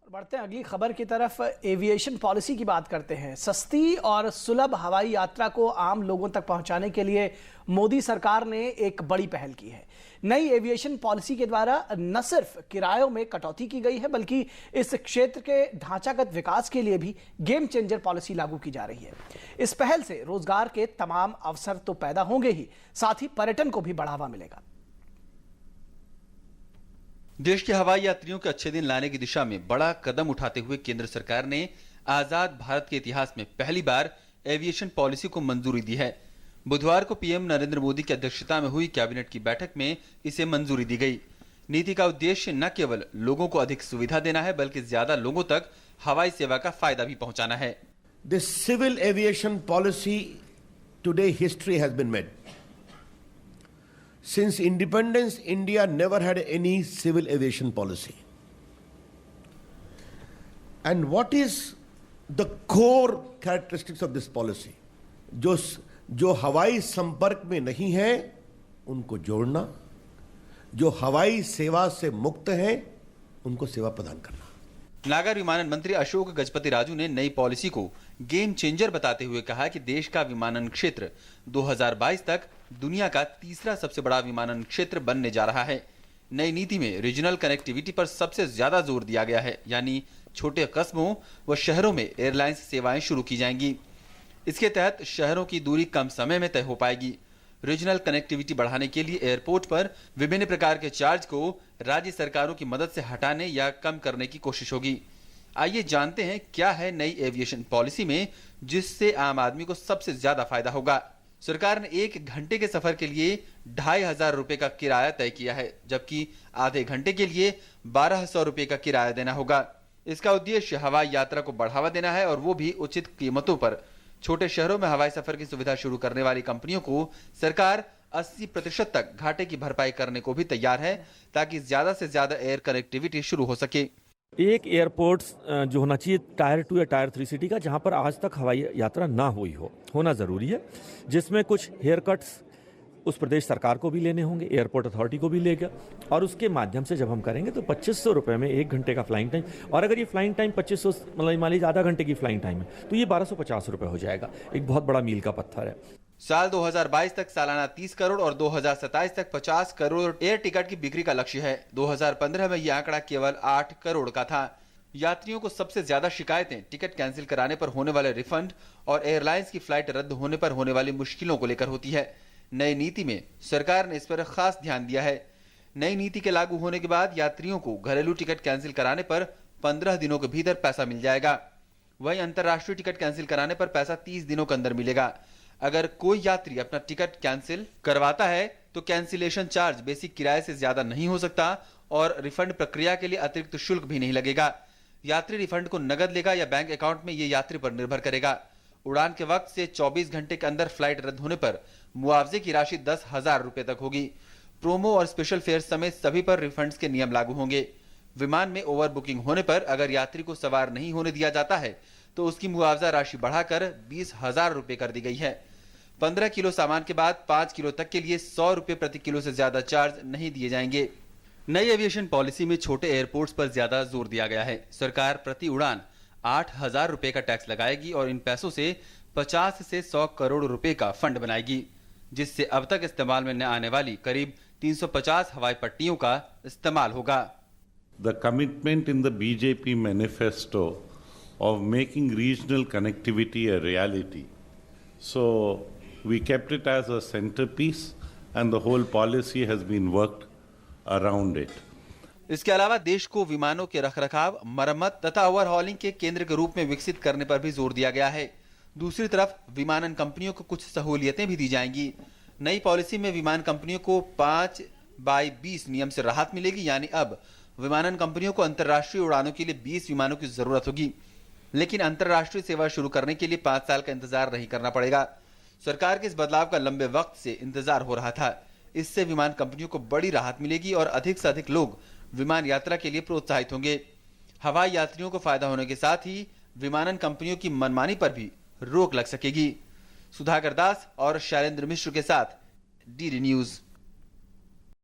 बढ़ते हैं अगली खबर की तरफ। एविएशन पॉलिसी की बात करते हैं। सस्ती और सुलभ हवाई यात्रा को आम लोगों तक पहुंचाने के लिए मोदी सरकार ने एक बड़ी पहल की है। नई एविएशन पॉलिसी के द्वारा न सिर्फ किरायों में कटौती की गई है, बल्कि इस क्षेत्र के ढांचागत विकास के लिए भी गेम चेंजर पॉलिसी लागू की जा रही है। इस पहल से रोजगार के तमाम अवसर तो पैदा होंगे ही, साथ ही पर्यटन को भी बढ़ावा मिलेगा। देश के हवाई यात्रियों के अच्छे दिन लाने की दिशा में बड़ा कदम उठाते हुए केंद्र सरकार ने आजाद भारत के इतिहास में पहली बार एविएशन पॉलिसी को मंजूरी दी है। बुधवार को पीएम नरेंद्र मोदी की अध्यक्षता में हुई कैबिनेट की बैठक में इसे मंजूरी दी गई। नीति का उद्देश्य न केवल लोगों को अधिक सुविधा देना है, बल्कि ज्यादा लोगों तक हवाई सेवा का फायदा भी पहुंचाना है। This civil aviation policy today history has been made. Since independence, India never had any civil aviation policy. And what is the core characteristics of this policy? जो हवाई संपर्क में नहीं है उनको जोड़ना, जो हवाई सेवा से मुक्त हैं उनको सेवा प्रदान करना। नागर विमानन मंत्री अशोक गजपति राजू ने नई पॉलिसी को गेम चेंजर बताते हुए कहा कि देश का विमानन क्षेत्र 2022 तक दुनिया का तीसरा सबसे बड़ा विमानन क्षेत्र बनने जा रहा है। नई नीति में रीजनल कनेक्टिविटी पर सबसे ज्यादा जोर दिया गया है, यानी छोटे कस्बों व शहरों में एयरलाइंस सेवाएं शुरू की जाएंगी। इसके तहत शहरों की दूरी कम समय में तय हो पाएगी। रीजनल कनेक्टिविटी बढ़ाने के लिए एयरपोर्ट पर विभिन्न प्रकार के चार्ज को राज्य सरकारों की मदद से हटाने या कम करने की कोशिश होगी। आइए जानते हैं क्या है नई एविएशन पॉलिसी में जिससे आम आदमी को सबसे ज्यादा फायदा होगा। सरकार ने 1 घंटे के सफर के लिए 2500 रुपए का किराया तय किया है, जबकि आधे घंटे के लिए 1200 रुपए का किराया देना होगा। इसका उद्देश्य हवाई यात्रा को बढ़ावा देना है और वो भी उचित कीमतों पर। छोटे शहरों में हवाई सफर की सुविधा शुरू करने वाली कंपनियों को सरकार 80% तक घाटे की भरपाई करने को भी तैयार है, ताकि ज्यादा से ज्यादा एयर कनेक्टिविटी शुरू हो सके। एक एयरपोर्ट जो होना चाहिए टायर 2 या टायर 3 सिटी का, जहां पर आज तक हवाई यात्रा ना हुई हो, होना जरूरी है, जिसमें कुछ हेयर कट्स उस प्रदेश सरकार को भी लेने होंगे, एयरपोर्ट अथॉरिटी को भी लेगा, और उसके माध्यम से जब हम करेंगे तो 2500 रुपए में 1 घंटे का फ्लाइंग टाइम, और अगर ये फ्लाइंग टाइम 2500 मतलब मान लीजिए आधा घंटे की फ्लाइंग टाइम है तो ये 1250 रुपए हो जाएगा। एक बहुत बड़ा मील का पत्थर है। साल 2022 तक सालाना 30 करोड़ और 2027 तक 50 करोड़ एयर टिकट की बिक्री का लक्ष्य है। 2015 में यह आंकड़ा केवल 8 करोड़ का था। यात्रियों को सबसे ज्यादा शिकायतें टिकट कैंसिल कराने पर होने वाले रिफंड और एयरलाइंस की फ्लाइट रद्द होने पर होने वाली मुश्किलों को लेकर होती है। नई नीति में सरकार ने इस पर खास ध्यान दिया है। नई नीति के लागू होने के बाद यात्रियों को घरेलू टिकट कैंसिल कराने पर 15 दिनों के भीतर पैसा मिल जाएगा। वहीं अंतर्राष्ट्रीय टिकट कैंसिल कराने पर पैसा 30 दिनों के अंदर मिलेगा। अगर कोई यात्री अपना टिकट कैंसिल करवाता है तो कैंसिलेशन चार्ज बेसिक किराए से ज्यादा नहीं हो सकता और रिफंड प्रक्रिया के लिए अतिरिक्त शुल्क भी नहीं लगेगा। यात्री रिफंड को नगद लेगा या बैंक अकाउंट में, ये यात्री पर निर्भर करेगा। उड़ान के वक्त से 24 घंटे के अंदर फ्लाइट रद्द होने पर मुआवजे की राशि 10,000 रुपए तक होगी। प्रोमो और स्पेशल फेयर समेत सभी पर रिफंड्स के नियम लागू होंगे। विमान में ओवर बुकिंग होने पर अगर यात्री को सवार नहीं होने दिया जाता है तो उसकी मुआवजा राशि बढ़ाकर 20,000 रुपए कर दी गई है। 15 किलो सामान के बाद 5 किलो तक के लिए 100 रुपए प्रति किलो से ज्यादा चार्ज नहीं दिए जाएंगे। नई एविएशन पॉलिसी में छोटे एयरपोर्ट्स पर ज्यादा जोर दिया गया है। सरकार प्रति उड़ान 8,000 रुपए का टैक्स लगाएगी और इन पैसों से 50 से 100 करोड़ रुपए का फंड बनाएगी, जिससे अब तक इस्तेमाल में न आने वाली करीब 350 हवाई पट्टियों का इस्तेमाल होगा। The commitment in the BJP manifesto of making regional connectivity a reality. So we kept it as a centerpiece and the whole policy has been worked around it. इसके अलावा देश को विमानों के रखरखाव, मरम्मत तथा ओवरहॉलिंग के केंद्र के रूप में विकसित करने पर भी जोर दिया गया है। दूसरी तरफ विमानन कंपनियों को कुछ सहूलियतें भी दी जाएंगी। नई पॉलिसी में विमान कंपनियों को 5/20 नियम से राहत मिलेगी, यानी अब विमानन कंपनियों को अंतर्राष्ट्रीय उड़ानों के लिए 20 विमानों की जरूरत होगी, लेकिन अंतर्राष्ट्रीय सेवा शुरू करने के लिए 5 साल का इंतजार नहीं करना पड़ेगा। सरकार के इस बदलाव का लंबे वक्त से इंतजार हो रहा था। इससे विमान कंपनियों को बड़ी राहत मिलेगी और अधिक से अधिक लोग विमान यात्रा के लिए प्रोत्साहित होंगे। हवाई यात्रियों को फायदा होने के साथ ही विमानन कंपनियों की मनमानी पर भी रोक लग सकेगी। सुधाकर दास और शैलेंद्र मिश्र के साथ डीडी न्यूज।